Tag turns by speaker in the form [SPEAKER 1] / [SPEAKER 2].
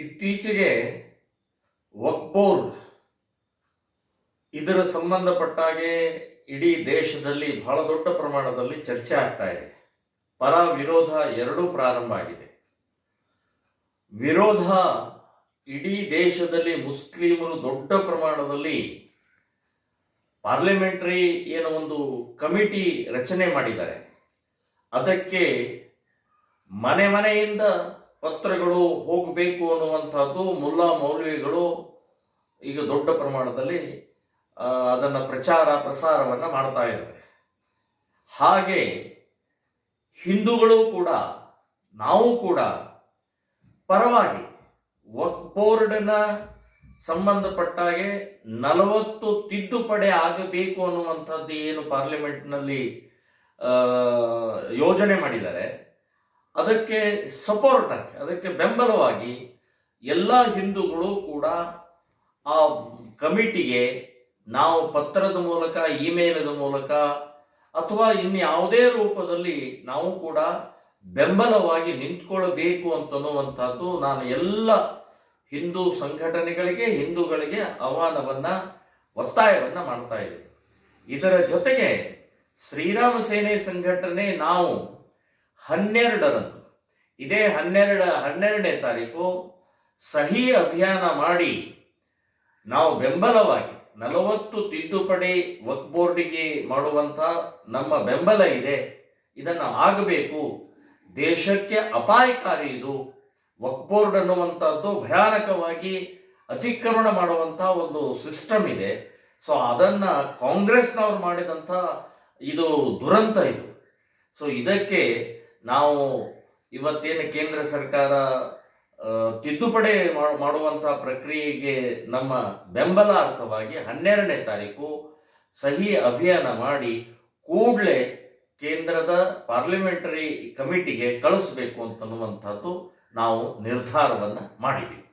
[SPEAKER 1] ಇತ್ತೀಚೆಗೆ ವಕ್ಫ್ ಬೋರ್ಡ್ ಇದರ ಸಂಬಂಧಪಟ್ಟಾಗೆ ಇಡೀ ದೇಶದಲ್ಲಿ ಬಹಳ ದೊಡ್ಡ ಪ್ರಮಾಣದಲ್ಲಿ ಚರ್ಚೆ ಆಗ್ತಾ ಇದೆ. ಪರ ವಿರೋಧ ಎರಡೂ ಪ್ರಾರಂಭ ಆಗಿದೆ. ವಿರೋಧ ಇಡೀ ದೇಶದಲ್ಲಿ ಮುಸ್ಲಿಮರು ದೊಡ್ಡ ಪ್ರಮಾಣದಲ್ಲಿ ಪಾರ್ಲಿಮೆಂಟರಿ ಏನೋ ಒಂದು ಕಮಿಟಿ ರಚನೆ ಮಾಡಿದ್ದಾರೆ. ಅದಕ್ಕೆ ಮನೆ ಮನೆಯಿಂದ ಪತ್ರಗಳು ಹೋಗಬೇಕು ಅನ್ನುವಂಥದ್ದು ಮುಲ್ಲಾ ಮೌಲ್ವಿಗಳು ಈಗ ದೊಡ್ಡ ಪ್ರಮಾಣದಲ್ಲಿ ಅದನ್ನು ಪ್ರಸಾರವನ್ನು ಮಾಡ್ತಾ ಇದ್ದಾರೆ. ಹಾಗೆ ಹಿಂದೂಗಳು ಕೂಡ, ನಾವು ಕೂಡ ಪರವಾಗಿ ವಕ್ಫ್ ಬೋರ್ಡ್ನ ಸಂಬಂಧಪಟ್ಟಾಗೆ 40 ತಿದ್ದುಪಡಿ ಆಗಬೇಕು ಅನ್ನುವಂಥದ್ದು ಏನು ಪಾರ್ಲಿಮೆಂಟ್ನಲ್ಲಿ ಯೋಜನೆ ಮಾಡಿದ್ದಾರೆ, ಅದಕ್ಕೆ ಸಪೋರ್ಟ್ ಆಗಿ, ಅದಕ್ಕೆ ಬೆಂಬಲವಾಗಿ ಎಲ್ಲ ಹಿಂದೂಗಳು ಕೂಡ ಆ ಕಮಿಟಿಗೆ ನಾವು ಪತ್ರದ ಮೂಲಕ, ಇಮೇಲದ ಮೂಲಕ ಅಥವಾ ಇನ್ಯಾವುದೇ ರೂಪದಲ್ಲಿ ನಾವು ಕೂಡ ಬೆಂಬಲವಾಗಿ ನಿಂತ್ಕೊಳ್ಬೇಕು ಅಂತನ್ನುವಂಥದ್ದು ನಾನು ಎಲ್ಲ ಹಿಂದೂ ಸಂಘಟನೆಗಳಿಗೆ, ಹಿಂದೂಗಳಿಗೆ ಒತ್ತಾಯವನ್ನು ಮಾಡ್ತಾ ಇದ್ದೇನೆ. ಇದರ ಜೊತೆಗೆ ಶ್ರೀರಾಮ ಸೇನೆ ಸಂಘಟನೆ ನಾವು 12ರಂದು, ಇದೇ 12ನೇ ತಾರೀಕು ಸಹಿ ಅಭಿಯಾನ ಮಾಡಿ ನಾವು ಬೆಂಬಲವಾಗಿ 40 ತಿದ್ದುಪಡಿ ವಕ್ಫ್ ಬೋರ್ಡಿಗೆ ಮಾಡುವಂಥ ನಮ್ಮ ಬೆಂಬಲ ಇದೆ. ಇದನ್ನು ಆಗಬೇಕು. ದೇಶಕ್ಕೆ ಅಪಾಯಕಾರಿ ಇದು. ವಕ್ಫ್ ಬೋರ್ಡ್ ಅನ್ನುವಂಥದ್ದು ಭಯಾನಕವಾಗಿ ಅತಿಕ್ರಮಣ ಮಾಡುವಂಥ ಒಂದು ಸಿಸ್ಟಮ್ ಇದೆ. ಸೊ ಅದನ್ನು ಕಾಂಗ್ರೆಸ್ನವ್ರು ಮಾಡಿದಂಥ ಇದು ದುರಂತ ಇದು. ಸೊ ಇದಕ್ಕೆ ನಾವು ಇವತ್ತೇನು ಕೇಂದ್ರ ಸರ್ಕಾರ ತಿದ್ದುಪಡಿ ಮಾಡುವಂಥ ಪ್ರಕ್ರಿಯೆಗೆ ನಮ್ಮ ಬೆಂಬಲಾರ್ಥವಾಗಿ 12ನೇ ತಾರೀಕು ಸಹಿ ಅಭಿಯಾನ ಮಾಡಿ ಕೂಡಲೇ ಕೇಂದ್ರದ ಪಾರ್ಲಿಮೆಂಟರಿ ಕಮಿಟಿಗೆ ಕಳಿಸ್ಬೇಕು ಅಂತನ್ನುವಂಥದ್ದು ನಾವು ನಿರ್ಧಾರವನ್ನು ಮಾಡಿದ್ದೀವಿ.